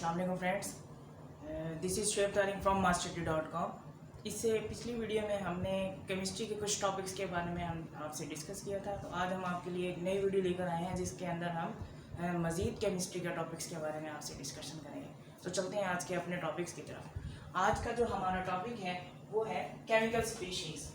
अस्सलाम वालेकुम friends, this is Shoaib Tariq from masterty.com। इससे पिछली वीडियो में हमने केमिस्ट्री के कुछ टॉपिक्स के बारे में हम आपसे डिस्कस किया था। तो आज हम आपके लिए एक नई वीडियो लेकर आए हैं जिसके अंदर हम मज़ीद केमिस्ट्री के टॉपिक्स के बारे में आपसे डिस्कशन करेंगे। तो चलते हैं आज के अपने टॉपिक्स की तरफ। आज का जो हमारा टॉपिक है वो है केमिकल स्पीशीज़।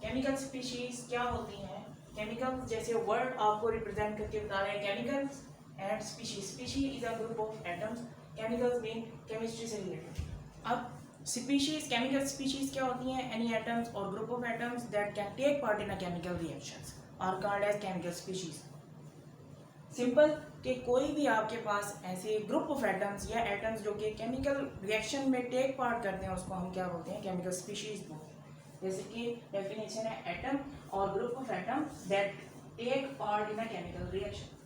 केमिकल स्पीशीज़ क्या होती हैं? केमिकल्स जैसे वर्ड आपको रिप्रेजेंट करके बता रहे हैं, chemicals and species. Species is a group of atoms, chemicals mean chemistry से रिलेटेड। अब स्पीशीज, केमिकल स्पीशीज क्या होती हैं? एनी एटम्स और group of atoms that can take part in a chemical reactions are called as chemical species. Simple कि कोई भी आपके पास ऐसे ग्रुप ऑफ एटम्स या एटम्स जो कि केमिकल रिएक्शन में टेक पार्ट करते हैं उसको हम क्या बोलते हैं? केमिकल स्पीशीज बोलते हैं। जैसे कि डेफिनेशन है, एटम और group of atom that take part in a chemical reaction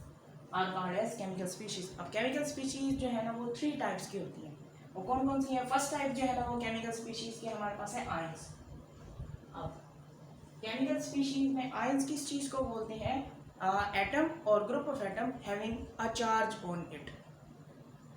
are called as chemical species. अब केमिकल स्पीशीज जो है ना वो 3 टाइप्स की होती हैं। वो कौन कौन सी है? फर्स्ट टाइप जो है ना वो केमिकल स्पीशीज के हमारे पास है आयंस। अब केमिकल स्पीशीज में आयंस किस चीज को बोलते हैं? एटम और group of atom having a charge on it.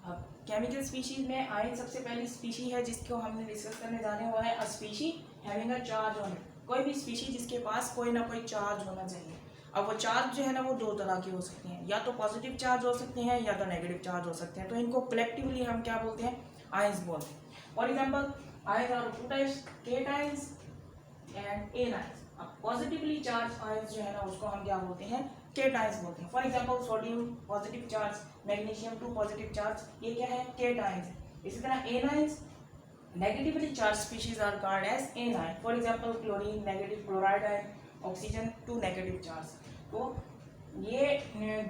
अब केमिकल स्पीशीज में आयन सबसे पहली स्पीशी है जिसको हमने डिस्कस करने जा रहे हैं, वो है अ species having a charge on it. कोई भी स्पीशी जिसके पास कोई ना कोई चार्ज होना चाहिए। अब वो चार्ज जो है ना वो 2 तरह के हो सकते हैं, या तो पॉजिटिव चार्ज हो सकते हैं या तो नेगेटिव चार्ज हो सकते हैं। तो इनको कलेक्टिवली हम क्या बोलते हैं? आयंस बोलते हैं। For example, ions are 2 types, cations and anions. अब पॉजिटिवली चार्ज आयंस जो है ना उसको हम क्या बोलते हैं? केटायंस बोलते हैं। For example, sodium positive charge, magnesium 2 positive charge, ये क्या है? केटायंस है। इसी तरह anions negatively charge species are called as anion. For example, chlorine negative, chloride ion, oxygen 2 negative charge. तो ये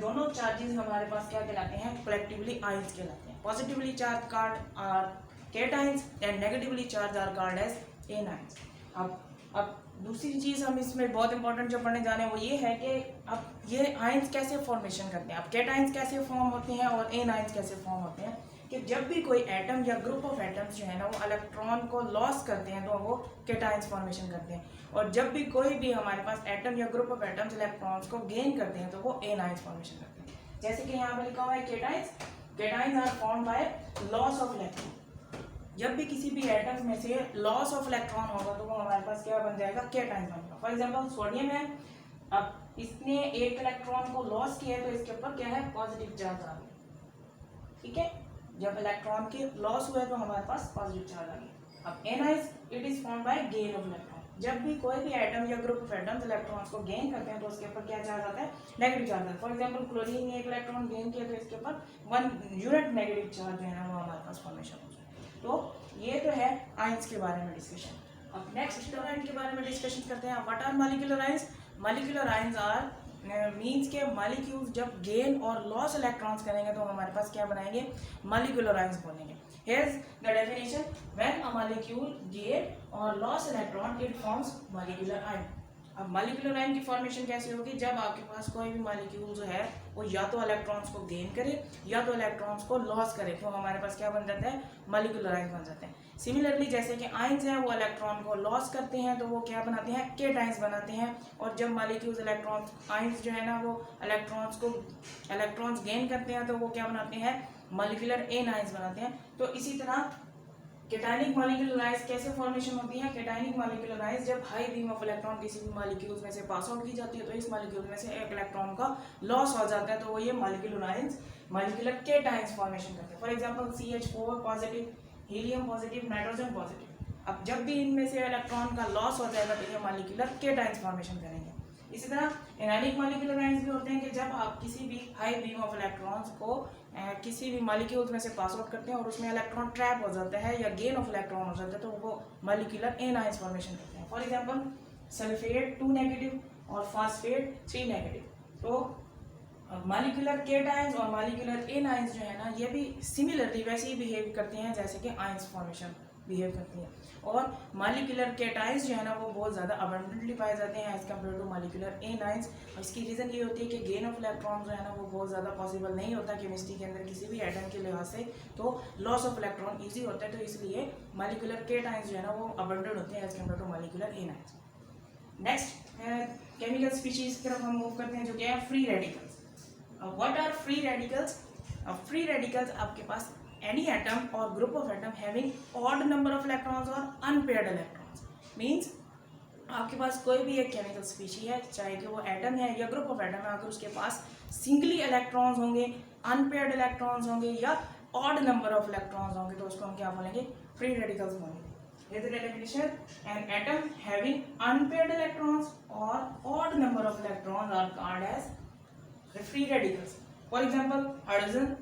दोनों चार्जेस हमारे पास क्या कहलाते हैं? कलेक्टिवली आयंस कहलाते हैं। Positively charge card are cations and negatively charge are called as anions. अब दूसरी चीज़ हम इसमें बहुत इंपॉर्टेंट जो पढ़ने जा रहे हैं वो ये है कि अब ये आयंस कैसे फॉर्मेशन करते हैं। अब केटायंस कैसे फॉर्म होते हैं और एनायंस कैसे फॉर्म होते हैं? कि जब भी कोई एटम या ग्रुप ऑफ एटम्स जो है ना वो इलेक्ट्रॉन को लॉस करते हैं तो वो केटायंस फॉर्मेशन करते हैं, और जब भी कोई भी हमारे पास एटम या ग्रुप ऑफ एटम्स इलेक्ट्रॉन्स को गेन करते हैं तो वो एनायंस फॉर्मेशन करते हैं। जैसे कि यहाँ पे लिखा हुआ है cations, cations are formed by loss of electron. जब भी किसी भी एटम में से लॉस ऑफ इलेक्ट्रॉन होगा तो वो हमारे पास क्या बन जाएगा? केटायंस बनेगा। फॉर एग्जांपल, सोडियम है, अब इसने एक इलेक्ट्रॉन को लॉस किया है तो इसके ऊपर क्या है? पॉजिटिव चार्ज आ गया। ठीक है, जब इलेक्ट्रॉन के लॉस हुए तो हमारे पास पॉजिटिव चार्ज आ गया। अब anions it is formed by gain of electron. जब भी कोई भी एटम या ग्रुप ऑफ एटम्स इलेक्ट्रॉन्स को गेन करते हैं तो उसके ऊपर क्या चार्ज आता है? नेगेटिव चार्ज आता है। फॉर एग्जांपल, क्लोरीन ने एक इलेक्ट्रॉन गेन किया तो इसके ऊपर 1 यूनिट नेगेटिव चार्ज जो है वो हमारे पास फॉर्मेशन हो जाए। तो ये तो है आयंस के बारे में डिस्कशन। अब नेक्स्ट आयन के बारे में डिस्कशन करते हैं। What are molecular ions? Molecular ions are means के मॉलिक्यूल्स जब गेन और लॉस इलेक्ट्रॉन्स करेंगे तो हमारे पास क्या बनाएंगे? मॉलिक्यूलर आयंस बनेंगे। Here's the definition: when a molecule gain or loss electron, it forms molecular ion. अब मॉलिक्यूलर आयन की फॉर्मेशन कैसे होगी? जब आपके पास कोई भी मॉलिक्यूल जो है वो या तो इलेक्ट्रॉन्स को गेन करे या तो इलेक्ट्रॉन्स को लॉस करे तो हमारे पास क्या बन जाता है? मॉलिक्यूलर आयन बन जाते हैं। सिमिलरली जैसे कि आयंस हैं वो इलेक्ट्रॉन को लॉस करते हैं तो वो क्या बनाते हैं? केटायंस बनाते हैं। और जब मॉलिक्यूल्स इलेक्ट्रॉन्स आयंस जो है ना वो इलेक्ट्रॉन्स गेन करते हैं तो वो क्या बनाते हैं? मॉलिक्यूलर एनायंस बनाते हैं। तो इसी तरह केटायनिक मॉलिक्यूलर आयंस कैसे फॉर्मेशन होती है? केटायनिक मॉलिक्यूलर आयंस जब हाई बीम ऑफ इलेक्ट्रॉन किसी भी मॉलिक्यूल्स में से पास आउट की जाती है तो इस मॉलिक्यूल में से एक इलेक्ट्रॉन का लॉस हो जाता है तो वो ये molecular ions molecular cations formation करते हैं। For example, CH4 positive, helium positive, nitrogen positive. अब जब भी इनमें से इलेक्ट्रॉन का लॉस हो जाएगा तो ये मॉलिक्यूलर केटायंस फॉर्मेशन करेंगे। इसी तरह एनायनिक मॉलिक्यूलर आयंस भी होते हैं कि जब आप किसी भी हाई बीम ऑफ इलेक्ट्रॉन्स को किसी भी मॉलिक्यूल्स में से पास आउट करते हैं और उसमें इलेक्ट्रॉन ट्रैप हो जाता है या गेन ऑफ इलेक्ट्रॉन हो जाता है तो वो मॉलिक्यूलर एनायंस फॉर्मेशन करते हैं। फॉर एग्जांपल, सल्फेट 2 नेगेटिव और फास्फेट 3 नेगेटिव। तो मॉलिक्यूलर केटायंस और मॉलिक्यूलर एनायंस जो है ना ये भी सिमिलरली वैसे ही बिहेव करते हैं जैसे कि आयंस फॉर्मेशन बिहेव करती हैं। और मॉलिक्यूलर केटायंस जो है ना वो बहुत ज़्यादा अबंडेंटली पाए जाते हैं as compare to molecular anions. और इसकी रीज़न ये होती है कि गेन ऑफ इलेक्ट्रॉन जो है ना वो बहुत ज़्यादा पॉसिबल नहीं होता केमिस्ट्री के अंदर किसी भी एटम के लिहाज से, तो लॉस ऑफ इलेक्ट्रॉन ईजी होता है। तो इसलिए मॉलिक्यूलर केटायंस जो है ना वो अबंडेंट होते हैं as compare to molecular anions. Next chemical species की तरफ हम मूव करते हैं जो क्या है? Free radicals. What are free radicals? Free radicals आपके पास any atom or group of atom having odd number of electrons or unpaired electrons. Means आपके पास कोई भी एक केमिकल स्पीशी है, चाहे कि वो एटम है या ग्रुप ऑफ एटम है, अगर उसके पास सिंगली इलेक्ट्रॉन्स होंगे, अनपेयर्ड इलेक्ट्रॉन्स होंगे या ऑड नंबर ऑफ इलेक्ट्रॉन्स होंगे, तो उसको हम क्या बोलेंगे? फ्री रेडिकल्स बोलेंगे. Here's the definition: an atom having unpaired electrons or odd number of electrons are called as free radicals. For example, hydrogen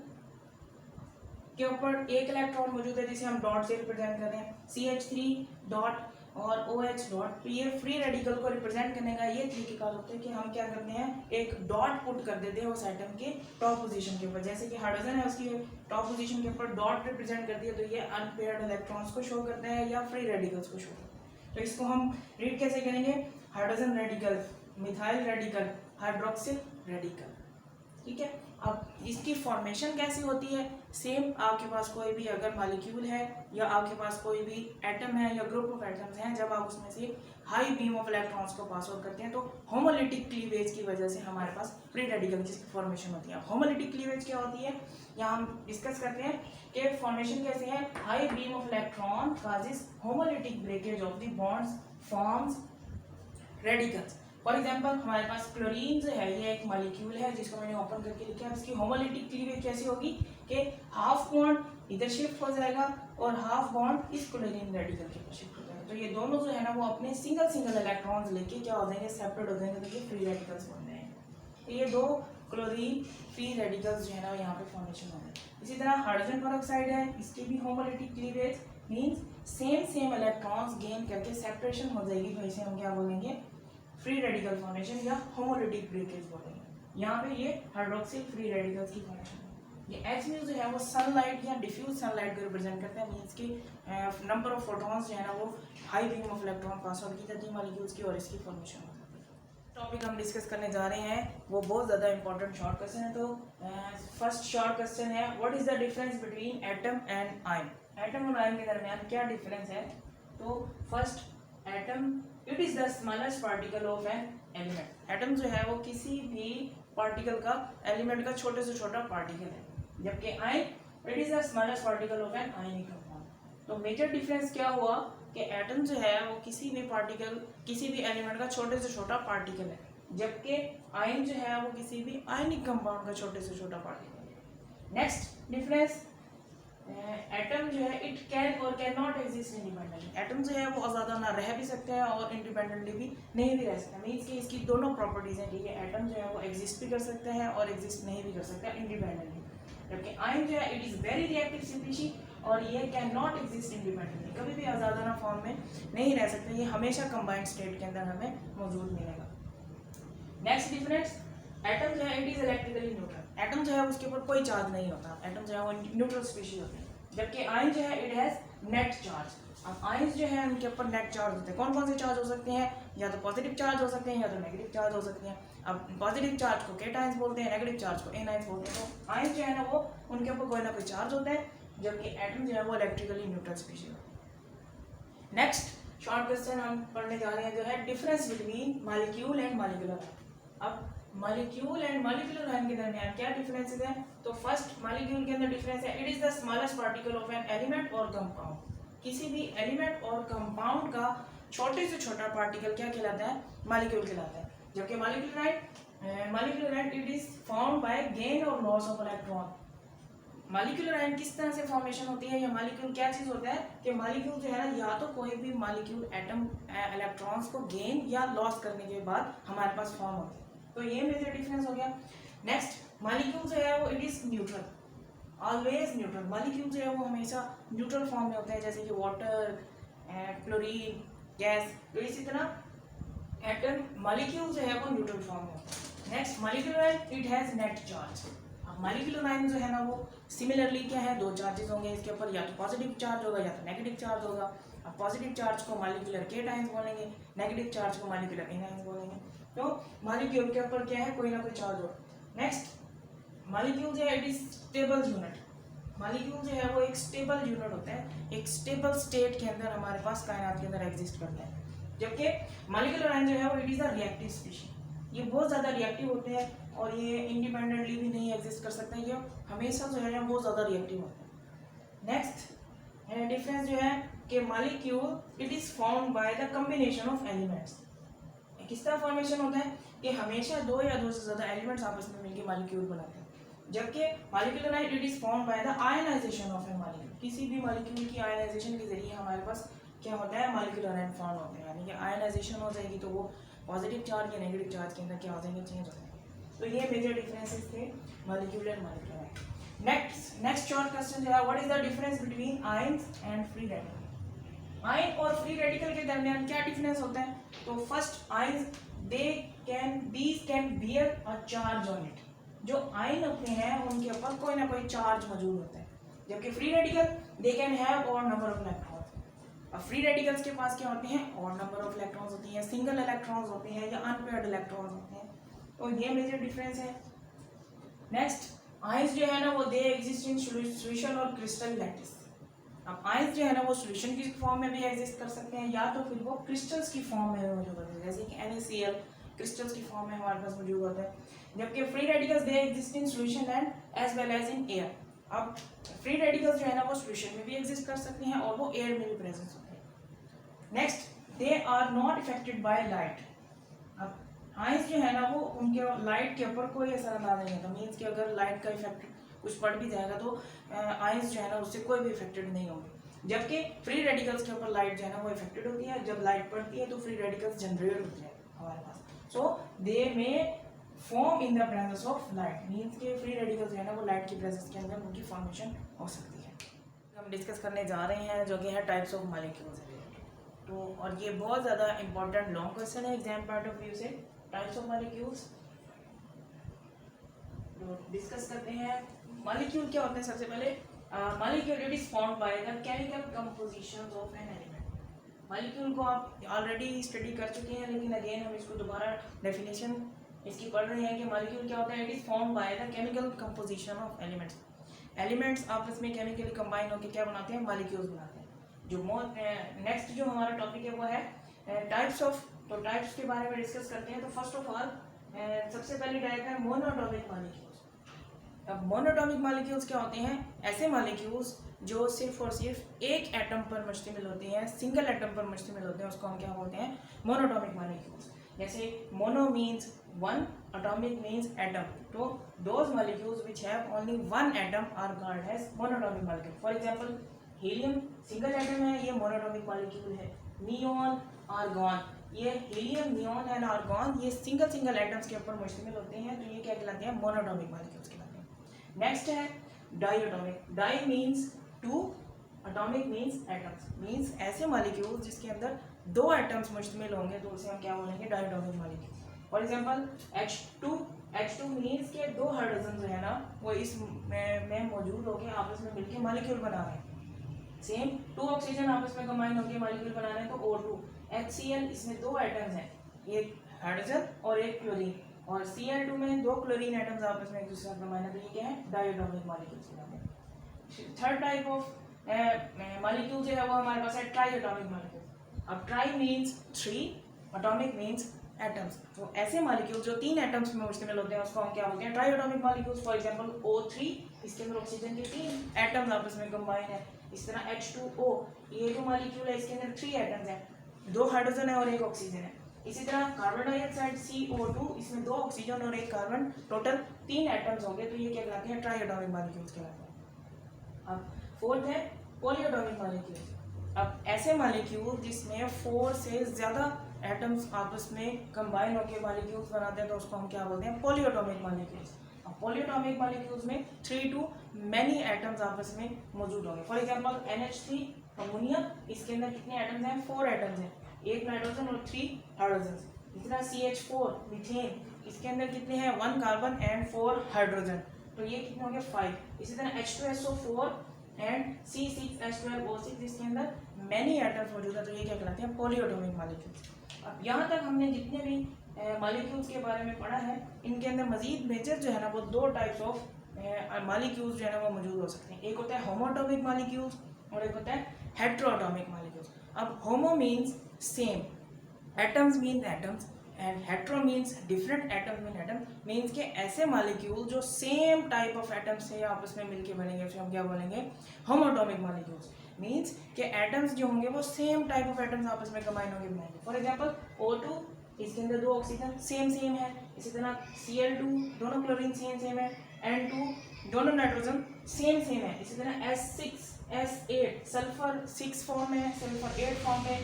के ऊपर एक इलेक्ट्रॉन मौजूद है जिसे हम डॉट से रिप्रेजेंट करते हैं, CH3 डॉट और OH डॉट. तो ये फ्री रेडिकल को रिप्रेजेंट करने का ये तरीकेकार होता है कि हम क्या करते हैं, एक डॉट पुट कर देते हैं उस एटम के टॉप पोजीशन के ऊपर. जैसे कि हाइड्रोजन है, उसकी टॉप पोजीशन के ऊपर डॉट रिप्रेजेंट कर दिया, तो ये अनपेयर्ड इलेक्ट्रॉन्स को शो करता है या फ्री रेडिकल्स को शो करता है. तो इसको हम रीड कैसे करेंगे? Hydrogen radical, methyl radical, hydroxyl radical. ठीक है. अब इसकी फॉर्मेशन कैसी होती है? सेम आपके पास कोई भी अगर मॉलिक्यूल है या आपके पास कोई भी एटम है या ग्रुप ऑफ एटम्स हैं, जब आप उसमें से हाई बीम ऑफ इलेक्ट्रॉन्स को पास आउट करते हैं तो होमोलिटिक क्लीवेज की वजह से हमारे पास फ्री रेडिकल की फॉर्मेशन होती है. अब होमोलिटिक क्लीवेज क्या होती है, यहाँ हम डिस्कस करते हैं कि फॉर्मेशन कैसे है. High beam of electron causes homolytic breakage of the bonds forms radicals. For example हमारे पास क्लोरीन जो है, ये एक मॉलिक्यूल है जिसको मैंने ओपन करके लिखा है. इसकी होमोलिटिक क्लीवेज कैसी होगी कि हाफ बॉन्ड इधर शिफ्ट हो जाएगा और हाफ बॉन्ड इस क्लोरीन रेडिकल के ऊपर शिफ्ट हो जाएगा. तो ये दोनों जो है ना वो अपने सिंगल सिंगल इलेक्ट्रॉन्स लेके क्या हो जाएंगे, सेपरेट हो जाएंगे. तो ये फ्री रेडिकल्स बन रहे हैं. तो ये दो क्लोरीन फ्री रेडिकल्स जो है ना यहाँ पे फॉर्मेशन हो रहे हैं. इसी तरह हाइड्रोजन पेरोक्साइड है, इसकी भी homolytic cleavage means same electrons gain करके सेपरेशन हो जाएगी. तो इसे हम क्या बोलेंगे? फ्री रेडिकल फॉर्मेशन या होमोलिटिक ब्रेकेज बोलेंगे. यहाँ पे ये हाइड्रोक्सिल फ्री रेडिकल्स की फॉर्मेशन है. ये H म्यू जो है वो सनलाइट या डिफ्यूज सनलाइट को रिप्रेजेंट करता है. मीन्स की नंबर ऑफ फोटॉन्स जो है ना वो high beam of electron pass out की जाती है मॉलिक्यूल्स की और इसकी फॉर्मेशन होती है. टॉपिक हम डिस्कस करने जा रहे हैं वो बहुत ज़्यादा इंपॉर्टेंट शॉर्ट क्वेश्चन है. तो फर्स्ट शॉर्ट क्वेश्चन है, what is the difference between atom and ion? Atom और आयन के दरमियान क्या डिफरेंस है? तो first atom it is the smallest particle of an element. Atom जो है वो किसी भी पार्टिकल का, एलिमेंट का छोटे से छोटा पार्टिकल है, जबकि ion it is the smallest particle of an ionic compound. तो मेजर डिफरेंस क्या हुआ कि एटम जो है वो किसी भी पार्टिकल, किसी भी एलिमेंट का छोटे से छोटा पार्टिकल है, जबकि आयन जो है वो किसी भी आयनिक कंपाउंड का छोटे से छोटा पार्टिकल है. नेक्स्ट डिफरेंस, एटम जो है इट कैन और can not exist independently. Atom जो है वो आज़ादा ना रह भी सकते हैं और इंडिपेंडेंटली भी नहीं भी रह सकते. मीन्स कि इसकी दोनों प्रॉपर्टीज हैं. ठीक है, एटम जो है वो एग्जिस्ट भी कर सकते हैं और एग्जिस्ट नहीं भी कर सकते हैं इंडिपेंडेंटली, जबकि आयन जो है it is very reactive species और ये कैन नॉट एग्जिस्ट इंडिपेंडेंटली, कभी भी आज़ादाना फॉर्म में नहीं रह सकते. ये हमेशा कंबाइंड स्टेट के अंदर हमें मौजूद मिलेगा. नेक्स्ट डिफरेंस, एटम जो है it is electrically neutral. Atom जो है उसके ऊपर कोई चार्ज नहीं होता. एटम जो है वो न्यूट्रल स्पीशीज होते हैं, जबकि आयन जो है इट हैज नेट चार्ज. अब आयन जो है उनके ऊपर नेट चार्ज होते हैं. कौन कौन से चार्ज हो सकते हैं? या तो पॉजिटिव चार्ज हो सकते हैं या तो नेगेटिव चार्ज हो सकते हैं. अब पॉजिटिव चार्ज को केटायंस बोलते हैं, नेगेटिव चार्ज को एनायंस बोलते हैं. तो आयन जो है ना वो उनके ऊपर कोई ना कोई चार्ज होता है, जबकि एटम जो है वो इलेक्ट्रिकली न्यूट्रल स्पीशीज होते हैं. नेक्स्ट शॉर्ट क्वेश्चन हम पढ़ने जा रहे हैं जो है difference between molecule and molecular. अब मॉलिक्यूल एंड मॉलिक्यूलर आयन के दरमियान क्या डिफरेंसेस हैं? तो फर्स्ट मॉलिक्यूल के अंदर डिफरेंस है, it is the smallest particle of an element और कंपाउंड. किसी भी एलिमेंट और कंपाउंड का छोटे से छोटा पार्टिकल क्या कहलाता है? मॉलिक्यूल कहलाता है. जबकि molecular ion it is formed by gain और loss of electron. Molecular ion किस तरह से फॉर्मेशन होती है या मॉलिक्यूल क्या चीज़ होता है कि मॉलिक्यूल जो है ना, या तो कोई भी मॉलिक्यूल एटम इलेक्ट्रॉन्स को गेन या लॉस करने के बाद हमारे पास फॉर्म होती है. तो ये मेजर डिफरेंस हो गया. नेक्स्ट, मॉलिक्यूल जो है वो it is neutral, always neutral. Molecule जो है वो हमेशा न्यूट्रल फॉर्म में होते हैं, जैसे कि वाटर, क्लोरीन, गैस. तो इसी तरह एटम मॉलिक्यूल जो है वो न्यूट्रल फॉर्म में होता है. Next, molecular ion it has net charge. अब मॉलिक्यूलर आयन जो है ना वो सिमिलरली क्या है, दो चार्जेस होंगे इसके ऊपर, या तो पॉजिटिव चार्ज होगा या तो नेगेटिव चार्ज होगा. अब पॉजिटिव चार्ज को मॉलिक्यूलर केटायंस बोलेंगे, नेगेटिव चार्ज को मॉलिक्यूलर एनायंस बोलेंगे. तो मॉलिक्यूल के ऊपर क्या है, कोई ना कोई चार्ज हो. नेक्स्ट, मॉलिक्यूल जो है it is stable unit. Molecule जो है वो एक स्टेबल यूनिट होता है, एक स्टेबल स्टेट के अंदर हमारे पास कायनात के अंदर एग्जिस्ट करता है. जबकि मॉलिक्यूलर आयन जो है वो it is a reactive species. ये बहुत ज़्यादा रिएक्टिव होते हैं और ये इंडिपेंडेंटली भी नहीं एग्जिस्ट कर सकते हैं. ये हमेशा जो है बहुत ज़्यादा रिएक्टिव होते हैं. नेक्स्ट डिफरेंस जो है कि molecule it is formed by the combination of elements. किस तरह फॉर्मेशन होता है कि हमेशा दो या दो से ज़्यादा एलिमेंट्स आपस में मिलकर मॉलिक्यूल बनाते हैं, जबकि molecular it is formed by the ionization of a molecule. किसी भी मॉलिक्यूल की आयनाइजेशन के जरिए हमारे पास क्या होता है, मॉलिक्यूलर आयन फॉर्म होते हैं, यानी कि आयनाइजेशन हो जाएगी तो वो पॉजिटिव चार्ज या नेगेटिव चार्ज के अंदर क्या हो जाएंगे, चेंज हो जाएंगे। तो ये मेजर डिफरेंसेस थे molecular and molecular ion. Next short question जो है, what is the difference between ions and free radical. Ion और फ्री रेडिकल के दरमियान क्या डिफरेंस होता है? तो first ions these can bear a charge on it। जो आयन होते हैं उनके ऊपर कोई ना कोई चार्ज मौजूद होता है, जबकि free radical they can have odd number of electrons. अब फ्री रेडिकल्स के पास क्या होते हैं, ऑड नंबर ऑफ इलेक्ट्रॉन्स होती हैं, सिंगल इलेक्ट्रॉन्स होते हैं या अनपेयर्ड इलेक्ट्रॉन्स होते हैं। तो ये मेजर डिफरेंस है। नेक्स्ट आयंस जो है ना वो दे एग्जिस्ट इन सॉल्यूशन और क्रिस्टल लैटिस। अब आयंस जो है ना वो सॉल्यूशन की फॉर्म में भी एग्जिस्ट कर सकते हैं या तो फिर वो क्रिस्टल्स की फॉर्म में मौजूद होते हैं, जैसे कि NaCl क्रिस्टल्स की फॉर्म में हमारे पास मौजूद होता है, जबकि free radicals they exist in solution and as well as in air. अब फ्री रेडिकल्स जो है ना वो सॉल्यूशन में भी एग्जिस्ट कर सकते हैं और वो एयर में भी प्रेजेंट होते हैं। Next they are not affected by light. अब आयंस जो है ना वो उनके लाइट के ऊपर कोई असर अंदाज नहीं होता, मीन्स कि अगर लाइट का इफेक्ट कुछ पड़ भी जाएगा तो आयंस जो है ना उससे कोई भी इफेक्टेड नहीं होंगे, जबकि फ्री रेडिकल्स के ऊपर लाइट जो है ना वो इफेक्टेड होती है। जब लाइट पड़ती है तो फ्री रेडिकल्स जनरेट होते हैं हमारे पास, सो दे में form in the presence of light, means के फ्री रेडिकल्स जो है ना वो लाइट की प्रेजेंस के अंदर उनकी फॉर्मेशन हो सकती है। हम डिस्कस करने जा रहे हैं जो कि है टाइप्स ऑफ मॉलिक्यूल्स रिलेटेड। तो और ये बहुत ज़्यादा इंपॉर्टेंट लॉन्ग क्वेश्चन है एग्जाम पॉइंट ऑफ व्यू से। टाइप्स ऑफ मॉलिक्यूल्स डिस्कस करते हैं। मॉलिक्यूल क्या होते हैं? सबसे पहले molecule it is formed by the chemical compositions of an element. Molecule को आप ऑलरेडी स्टडी कर चुके हैं, लेकिन अगेन हम इसको दोबारा डेफिनेशन इसकी पढ़ रहे हैं कि मॉलिक्यूल क्या होता है। It is formed by the chemical composition of elements. Elements आपस में केमिकली कंबाइन होकर क्या बनाते हैं, मॉलिक्यूल्स बनाते हैं। जो नेक्स्ट जो हमारा टॉपिक है वो है टाइप्स ऑफ। तो टाइप्स के बारे में डिस्कस करते हैं। तो फर्स्ट ऑफ ऑल सबसे पहली टाइप है मोनोटॉमिक मॉलिक्यूल्स। अब मोनोटॉमिक मॉलिक्यूल्स क्या होते हैं? ऐसे मॉलिक्यूल्स जो सिर्फ और सिर्फ एक एटम पर मुश्तमिल होते हैं, सिंगल एटम पर मुश्तमिल होते हैं, उसको हम क्या बोलते हैं, मोनोटॉमिक मॉलिक्यूल्स। जैसे mono means one, atomic means atom. तो those molecules which have only one atom are called as monatomic molecule. For example helium single atom है, ये मोनोटॉमिक मॉलिक्यूल है। नियॉन, आर्गॉन, ये हीलियम, नियॉन एंड आर्गॉन ये single atoms के ऊपर मुश्तमिल होते हैं, तो ये क्या कहलाते हैं, मोनोटॉमिक मॉलिक्यूल्स कहलाते हैं। नेक्स्ट है diatomic. Di means two, atomic means atoms, means ऐसे मॉलिक्यूल्स जिसके अंदर दो एटम्स मुश्तमिल होंगे तो उसे हम क्या बोलेंगे, diatomic molecule. For example H2 means के दो हाइड्रोजन जो है ना वो इस में मौजूद होकर आपस में मिलकर मॉलिक्यूल बना रहे हैं। सेम टू ऑक्सीजन आपस में कंबाइन होकर मॉलिक्यूल बना रहे हैं तो O2। HCl इसमें दो एटम्स हैं, एक हाइड्रोजन और एक क्लोरीन, और Cl2 में दो क्लोरीन एटम्स आपस में एक दूसरे से कंबाइन है, तो ये क्या है, डाईएटॉमिक मॉलिक्यूल्स कहलाते हैं। थर्ड टाइप ऑफ मॉलिक्यूल जो है वो हमारे पास है ट्राईएटॉमिक मॉलिक्यूल। अब try means three, atomic means atoms. तो ऐसे मॉलिक्यूल जो तीन एटम्स में मुश्तमिल होते हैं उसको हम क्या बोलते हैं, ट्राईएटॉमिक मॉलिक्यूल्स। फॉर एग्जांपल O3 इसके अंदर ऑक्सीजन के तीन एटम्स आपस में कंबाइन है। इस तरह H2O ये जो मॉलिक्यूल है इसके अंदर थ्री एटम्स हैं, दो हाइड्रोजन है और एक ऑक्सीजन है। इसी तरह कार्बन डाइऑक्साइड CO2 इसमें दो ऑक्सीजन और एक कार्बन, टोटल तीन एटम्स होंगे, तो ये क्या कहलाते हैं, ट्राईएटॉमिक मॉलिक्यूल्स कहलाते हैं। अब फोर्थ है पॉलीएटॉमिक मॉलिक्यूल। अब ऐसे मॉलिक्यूल जिसमें 4 से ज़्यादा एटम्स आपस में कंबाइन होकर मॉलिक्यूल्स बनाते हैं तो उसको हम क्या बोलते हैं, पॉलीएटॉमिक मॉलिक्यूल्स। अब पॉलीएटॉमिक मॉलिक्यूल्स में 3 to many एटम्स आपस में मौजूद होंगे। फॉर एग्जांपल NH3 अमोनिया, इसके अंदर कितने एटम्स हैं, 4 एटम्स हैं, एक नाइट्रोजन और 3 हाइड्रोजन। इस तरह CH4 मीथेन, इसके अंदर कितने हैं, 1 कार्बन एंड 4 हाइड्रोजन, तो ये कितने होंगे, 5। इसी तरह H2SO4 एंड C6H12O6 इसके अंदर मैनी एटम्स मौजूद है, तो ये क्या कहलाते हैं, पॉलीएटॉमिक मॉलिक्यूल्स। अब यहाँ तक हमने जितने भी मॉलिक्यूल्स के बारे में पढ़ा है, इनके अंदर मजीद मेजर जो है ना वो दो टाइप्स ऑफ मॉलिक्यूल्स जो है ना वो मौजूद हो सकते हैं। एक होता है होमोटॉमिक मॉलिक्यूल्स और एक होता है हेट्रोटॉमिक मॉलिक्यूल्स। अब होमो means same, atoms means atoms, and hetero means different atom in atom, means के ऐसे मॉलिक्यूल जो सेम टाइप ऑफ एटम से आपस में मिलके बनेंगे, फिर हम क्या बोलेंगे, होमोटॉमिक मॉलिक्यूल्स। मीन्स के एटम्स जो होंगे वो सेम टाइप ऑफ एटम्स आपस में कंबाइन होकर बनाएंगे। फॉर एग्जांपल O2, इसके अंदर 2 ऑक्सीजन सेम है, इसी तरह Cl2 दोनों क्लोरीन सेम है, N2 दोनों नाइट्रोजन सेम है, इसी तरह S6 S8 सल्फर 6 फॉर्म है, सल्फर 8 फॉर्म है,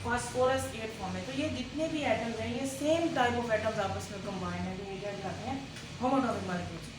फास्फोरस 8 फॉर्म है। तो ये जितने भी एटम्स हैं ये सेम टाइप ऑफ एटम्स आपस में कंबाइन है, तो ये क्या कहलाते हैं, homoatomic molecules.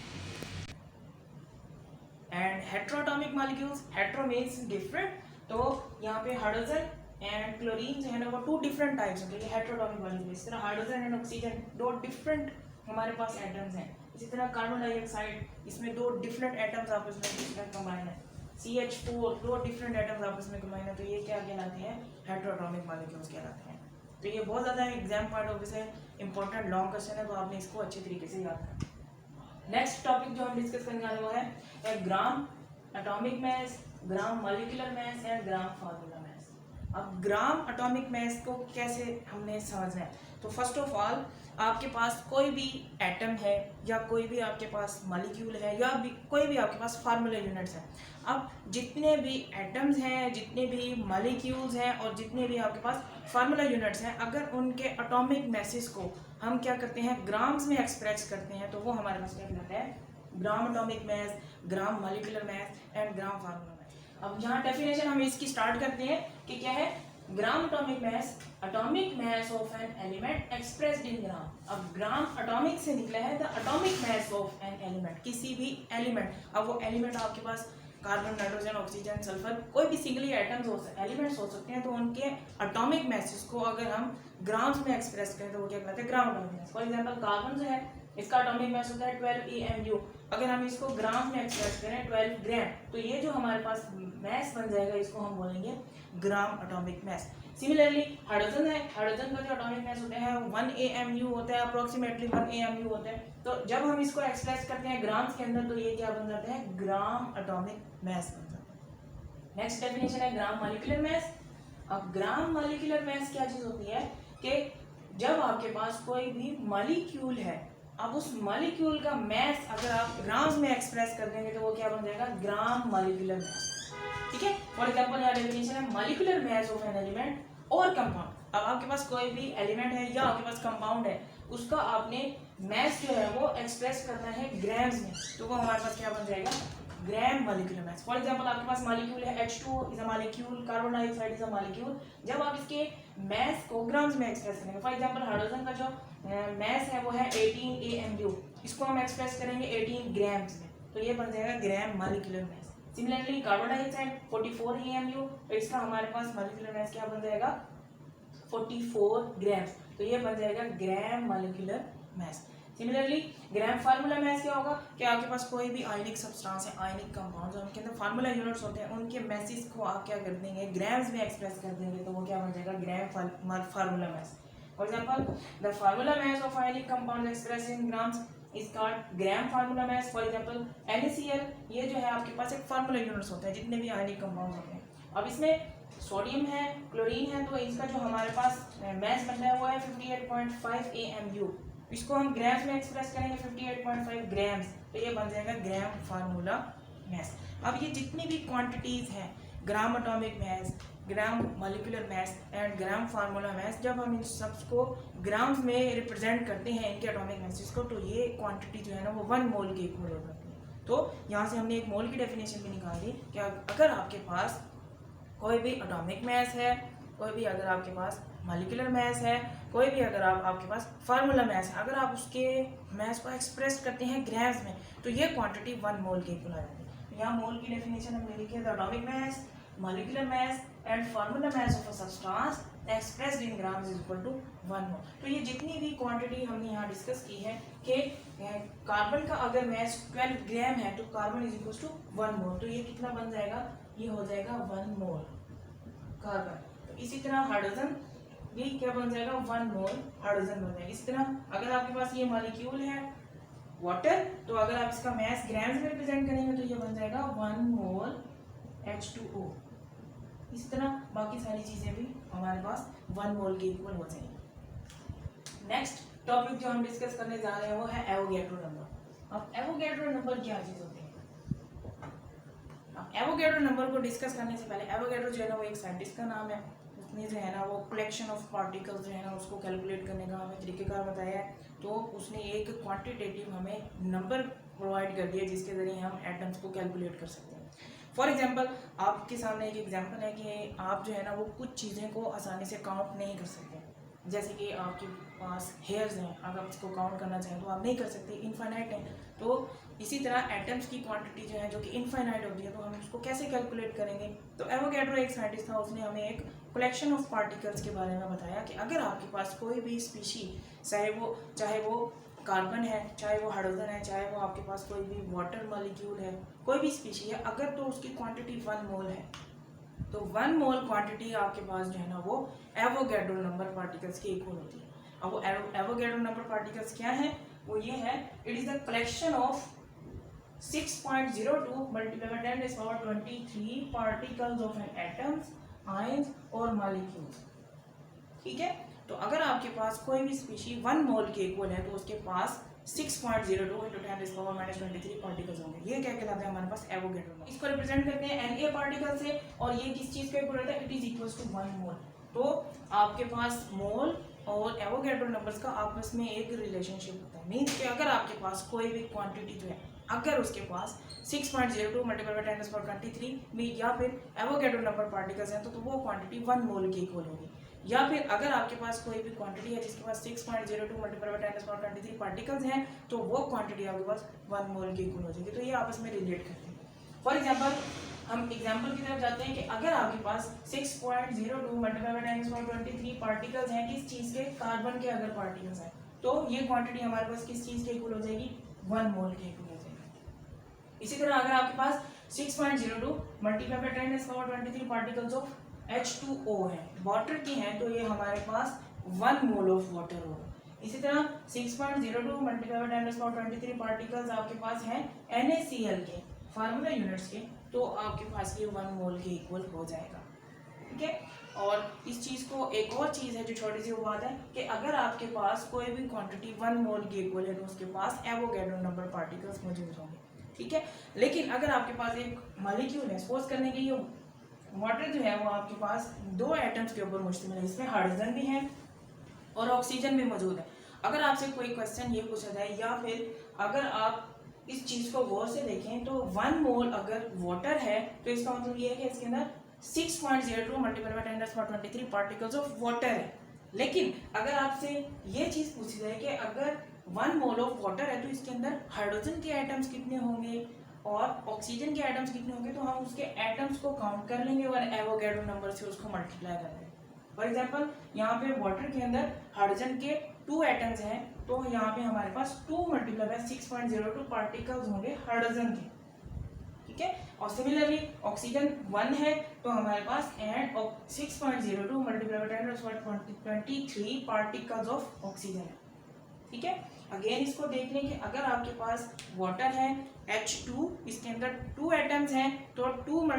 And heteroatomic molecules, hetero means different, तो यहाँ पे हाइड्रोजन एंड क्लोरीन जो है ना वो 2 डिफरेंट टाइप्स हैं, तो ये हेट्रोटॉमिक मॉलिक्यूल। इस तरह हाइड्रोजन एंड ऑक्सीजन 2 डिफरेंट हमारे पास एटम्स हैं। इसी तरह कार्बन डाइऑक्साइड, इसमें 2 डिफरेंट एटम्स आपस में कंबाइन है। CH4 2 डिफरेंट एटम्स आपस में कंबाइन है, तो ये क्या कहलाते हैं, हेट्रोटॉमिक मॉलिक्यूल्स कहलाते हैं। तो ये बहुत ज़्यादा एग्जाम पार्ट ऑफ से इंपॉर्टेंट लॉन्ग क्वेश्चन है, तो आपने इसको अच्छे तरीके से याद करना। नेक्स्ट टॉपिक जो हम डिस्कस करने वाले वो है gram atomic mass, gram molecular mass and gram formula मास। अब ग्राम एटॉमिक मास को कैसे हमने समझना है, तो फर्स्ट ऑफ ऑल आपके पास कोई भी एटम है या कोई भी आपके पास मॉलिक्यूल है या भी कोई भी आपके पास फार्मूला यूनिट्स हैं। अब जितने भी एटम्स हैं, जितने भी मॉलिक्यूल्स हैं और जितने भी आपके पास फार्मूला यूनिट्स हैं, अगर उनके एटॉमिक मासेस को हम क्या करते हैं, ग्राम्स में एक्सप्रेस करते हैं, तो वो हमारे पास क्या कहलाता है, gram atomic mass, gram molecular mass and gram formula मास। अब यहाँ डेफिनेशन हम इसकी स्टार्ट करते हैं कि क्या है, gram atomic mass, atomic mass of an element expressed in gram. अब ग्राम एटॉमिक से निकला है the atomic mass of an element, किसी भी एलिमेंट। अब वो एलिमेंट आपके पास कार्बन, नाइट्रोजन, ऑक्सीजन, सल्फर, कोई भी सिंगली एटम्स एलिमेंट्स हो सकते हैं, तो उनके एटॉमिक मासेस को अगर हम ग्राम्स में एक्सप्रेस करें तो वो क्या कहलाते हैं, ग्राम atomic mass. For example carbon जो है इसका एटॉमिक मास होता है 12 EMU, अगर हम इसको ग्राम में एक्सप्रेस करें 12 ग्राम, तो ये जो हमारे पास मास बन जाएगा इसको हम बोलेंगे ग्राम एटॉमिक मास। सिमिलरली हाइड्रोजन है, हाइड्रोजन का जो एटॉमिक मास होता है 1 AMU होता है, अप्रोक्सीमेटली 1 AMU होता है। तो जब हम इसको एक्सप्रेस करते हैं ग्राम्स के अंदर तो ये क्या बन जाता है, ग्राम एटॉमिक मास बन जाता है। नेक्स्ट डेफिनेशन है ग्राम मॉलिक्यूलर मास। अब ग्राम मॉलिक्यूलर मास क्या चीज होती है कि जब आपके पास कोई भी मॉलिक्यूल है, अब उस मॉलिक्यूल का मास अगर आप ग्राम्स में एक्सप्रेस कर देंगे तो वो क्या बन जाएगा, ग्राम मॉलिक्यूलर मास। ठीक है, फॉर एग्जांपल यहाँ डेफिनेशन है molecular mass of an element और कंपाउंड। अब आपके पास कोई भी एलिमेंट है या आपके पास कंपाउंड है, उसका आपने मास जो है वो एक्सप्रेस करना है ग्राम्स में, तो वो हमारे पास क्या बन जाएगा, gram molecular mass. For example आपके पास मॉलिक्यूल है H2 is a molecule, carbon dioxide is a molecule. जब आप इसके मास को ग्राम्स में एक्सप्रेस करेंगे, फॉर एग्जांपल हाइड्रोजन का जो मास है वो है 18 AMU, इसको हम एक्सप्रेस करेंगे 18 ग्राम्स में, तो ये बन जाएगा gram molecular mass. Similarly carbon dioxide 44 AMU, तो इसका हमारे पास मॉलिक्यूलर मास क्या बन जाएगा, 44 ग्राम्स, तो ये बन जाएगा ग्राम मॉलिक्यूलर मास। सिमिलरली ग्राम फार्मूला मास क्या होगा कि आपके पास कोई भी आयनिक सब्सटेंस है, आयनिक कंपाउंड्स है, उनके अंदर फार्मूला यूनिट्स होते हैं, उनके मासेस को आप क्या कर देंगे, ग्राम्स में एक्सप्रेस कर देंगे, तो वो क्या बन जाएगा, gram formula mass. For example the formula mass of ionic compound express in grams is called gram formula mass. For example NaCl, ये जो है आपके पास एक फार्मूला यूनिट्स होता है जितने भी आयनिक कंपाउंड्स होते हैं। अब इसमें सोडियम है, क्लोरीन है, तो इसका जो हमारे पास मास बनता है वो है 58.5 AMU, इसको हम ग्राम्स में एक्सप्रेस करेंगे 58.5 ग्राम्स, तो ये बन जाएगा ग्राम फार्मूला मास। अब ये जितनी भी क्वांटिटीज हैं, ग्राम atomic mass, gram molecular mass and gram formula मास, जब हम इन सबको ग्राम्स में रिप्रेजेंट करते हैं इनके एटॉमिक मासेस को, तो ये क्वांटिटी जो है ना वो 1 मोल के इक्वल हो जाती है। तो यहाँ से हमने एक मोल की डेफिनेशन भी निकाल दी कि अगर आपके पास कोई भी एटॉमिक मास है, कोई भी अगर आपके पास मॉलिक्यूलर मास है, कोई भी अगर आपके पास फार्मूला मास है, अगर आप उसके मास को एक्सप्रेस करते हैं ग्राम्स में, तो ये क्वांटिटी 1 मोल के इक्वल आ जाती है। यहाँ मोल की डेफिनेशन हमने लिखी है, the atomic mass, molecular mass and formula mass of a substance expressed in grams is equal to 1 mole. तो ये जितनी भी क्वांटिटी हमने यहाँ डिस्कस की है कि कार्बन का अगर मास 12 ग्राम है तो carbon is equal to 1 mole, तो ये कितना बन जाएगा, ये हो जाएगा 1 मोल कार्बन। तो इसी तरह हाइड्रोजन भी क्या बन जाएगा, 1 मोल हाइड्रोजन बन जाएगा। इस तरह अगर आपके पास ये मॉलिक्यूल है वाटर, तो अगर आप इसका मास ग्राम्स में रिप्रेजेंट करेंगे तो ये बन जाएगा 1 मोल H2O। इस तरह बाकी सारी चीजें भी हमारे पास 1 मोल के इक्वल हो जाएंगी। नेक्स्ट टॉपिक जो हम डिस्कस करने जा रहे हैं वो है एवोगैड्रो नंबर। अब एवोगैड्रो नंबर क्या चीज़ होती है? एवोगैड्रो नंबर को डिस्कस करने से पहले, एवोगैड्रो जो है ना वो एक साइंटिस्ट का नाम है। उसने जो है ना वो कलेक्शन ऑफ पार्टिकल्स जो है ना उसको कैलकुलेट करने का हमें तरीकेकार बताया है। तो उसने एक क्वांटिटेटिव हमें नंबर प्रोवाइड कर दिया जिसके ज़रिए हम एटम्स को कैलकुलेट कर सकते हैं। फॉर एग्जांपल, आपके सामने एक एग्जांपल है कि आप जो है ना वो कुछ चीज़ें को आसानी से काउंट नहीं कर सकते। जैसे कि आपके पास हेयर्स हैं, अगर आप इसको काउंट करना चाहें तो आप नहीं कर सकते, इनफाइनाइट हैं। तो इसी तरह एटम्स की क्वांटिटी जो है जो कि इनफाइनाइट होती है, तो हम उसको कैसे कैलकुलेट करेंगे? तो एवोगैड्रो एक साइंटिस्ट था, उसने हमें एक कलेक्शन ऑफ पार्टिकल्स के बारे में बताया कि अगर आपके पास कोई भी स्पीशी, चाहे वो कार्बन है, चाहे वो हाइड्रोजन है, चाहे वो आपके पास कोई भी वाटर मॉलिक्यूल है, कोई भी स्पीशी है, अगर तो उसकी क्वांटिटी 1 मोल है तो 1 मोल क्वांटिटी आपके पास जो है ना वो एवोगैड्रो नंबर पार्टिकल्स की इक्वल होती है। अब वो एवोगैड्रो नंबर पार्टिकल्स क्या है? वो ये है, it is the collection of 6.02 multiplied by 10⁻23 particles of an atoms, ions और molecules। ठीक है, तो अगर आपके पास कोई भी स्पीशी 1 मोल के इक्वल है तो उसके पास 6.02 × 10⁻23 पार्टिकल्स होंगे। ये क्या कहलाता है? हमारे पास एवोगैड्रो नंबर। इसको रिप्रेजेंट करते हैं Na पार्टिकल से, और ये किस चीज का इक्वल होता है? It is equals to 1 mole. तो आपके पास मोल और एवोगैड्रो नंबर्स का आपस में एक रिलेशनशिप होता है। मीन्स कि अगर आपके पास कोई भी क्वांटिटी जो है, अगर उसके पास 6.02 × 10⁻23 में या फिर एवोगैड्रो नंबर पार्टिकल्स हैं तो वो क्वांटिटी 1 मोल के इक्वल होगी। या फिर अगर आपके पास कोई भी क्वांटिटी है जिसके पास 6.02 × 10⁻23 पार्टिकल्स हैं तो वो क्वांटिटी आपके पास 1 मोल के इक्वल हो जाएगी। तो ये आपस में रिलेट करते हैं। फॉर एग्जांपल, हम एग्जांपल की तरफ जाते हैं कि अगर आपके पास 6.02 × 10⁻23 पार्टिकल्स हैं, किस चीज़ के? कार्बन के अगर पार्टिकल्स हैं, तो ये क्वांटिटी हमारे पास किस चीज़ के इक्वल हो जाएगी? 1 मोल के इक्वल हो जाएगी। इसी तरह अगर आपके पास 6.02 × 10⁻23 पार्टिकल्स ऑफ H2O है, वाटर की हैं, तो ये हमारे पास 1 मोल ऑफ वाटर होगा। इसी तरह 6.02 × 10⁻23 पार्टिकल्स आपके पास हैं NaCl के, फार्मूला यूनिट्स के, तो आपके पास ये 1 मोल के इक्वल हो जाएगा। ठीक है, और इस चीज़ को एक और चीज़ है जो छोटी सी बात है कि अगर आपके पास कोई भी क्वांटिटी 1 मोल के इक्वल है तो उसके पास एवोगैड्रो नंबर पार्टिकल्स मौजूद होंगे। ठीक है, लेकिन अगर आपके पास एक मॉलिक्यूल है, सपोज करने के लिए वाटर जो है वो आपके पास 2 एटम्स के ऊपर मुश्तमिल है, इसमें हाइड्रोजन भी है और ऑक्सीजन भी मौजूद है। अगर आपसे कोई क्वेश्चन ये पूछा जाए या फिर अगर आप इस चीज़ को गौर से देखें तो 1 मोल अगर वाटर है तो इसका मतलब ये है कि इसके अंदर 6.02 × 10⁻23 पार्टिकल्स ऑफ वाटर है। लेकिन अगर आपसे ये चीज़ पूछी जाए कि अगर 1 मोल ऑफ वाटर है तो इसके अंदर हाइड्रोजन के एटम्स कितने होंगे और ऑक्सीजन के एटम्स कितने होंगे, तो हम उसके एटम्स को काउंट कर लेंगे और एवोगैड्रो नंबर से उसको मल्टीप्लाई कर लेंगे। फॉर एग्जांपल, यहाँ पे वाटर के अंदर हाइड्रोजन के 2 एटम्स हैं, तो यहाँ पे हमारे पास 2 × 6.02 पार्टिकल्स होंगे हाइड्रोजन के। ठीक है, और सिमिलरली ऑक्सीजन 1 है तो हमारे पास एंड 6.02 × 10⁻23 पार्टिकल्स ऑफ ऑक्सीजन है। ठीक है, अगेन इसको देख लें कि अगर आपके पास वाटर है H2, इसके अंदर 2 एटम्स हैं तो 2 ×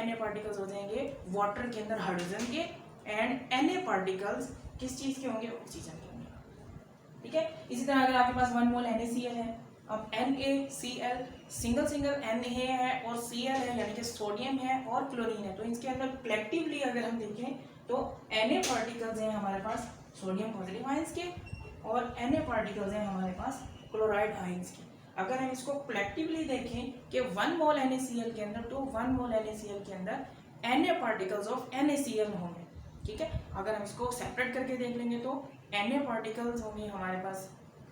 Na पार्टिकल्स हो जाएंगे वाटर के अंदर हाइड्रोजन के, एंड Na पार्टिकल्स किस चीज़ के होंगे? ऑक्सीजन के होंगे। ठीक है, इसी तरह अगर आपके पास 1 मोल NaCl है, अब NaCl सिंगल Na है और Cl है, यानी कि सोडियम है और क्लोरीन है, तो इसके अंदर कलेक्टिवली अगर हम देखें तो Na पार्टिकल्स हैं हमारे पास सोडियम पॉजिटिव आयंस के और Na पार्टिकल्स हैं हमारे पास क्लोराइड आयंस के। अगर हम इसको कलेक्टिवली देखें कि 1 मोल NaCl के अंदर, तो 1 मोल NaCl के अंदर Na पार्टिकल्स ऑफ NaCl होंगे। ठीक है, अगर हम इसको सेपरेट करके देख लेंगे तो Na पार्टिकल्स होंगे हमारे पास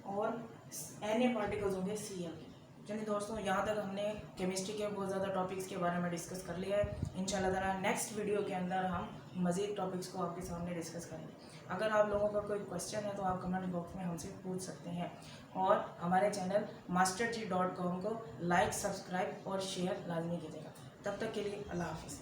और Na पार्टिकल्स होंगे Cl के। चलिए दोस्तों, यहाँ तक हमने केमिस्ट्री के बहुत ज़्यादा टॉपिक्स के बारे में डिस्कस कर लिया है। इंशाल्लाह ताला नेक्स्ट वीडियो के अंदर हम मज़ीद टॉपिक्स को आपके सामने डिस्कस करेंगे। अगर आप लोगों का कोई क्वेश्चन है तो आप कमेंट बॉक्स में हमसे पूछ सकते हैं, और हमारे चैनल masterg.com को लाइक, सब्सक्राइब और शेयर लाजमी कीजिएगा। तब तक के लिए अल्लाह हाफिज़।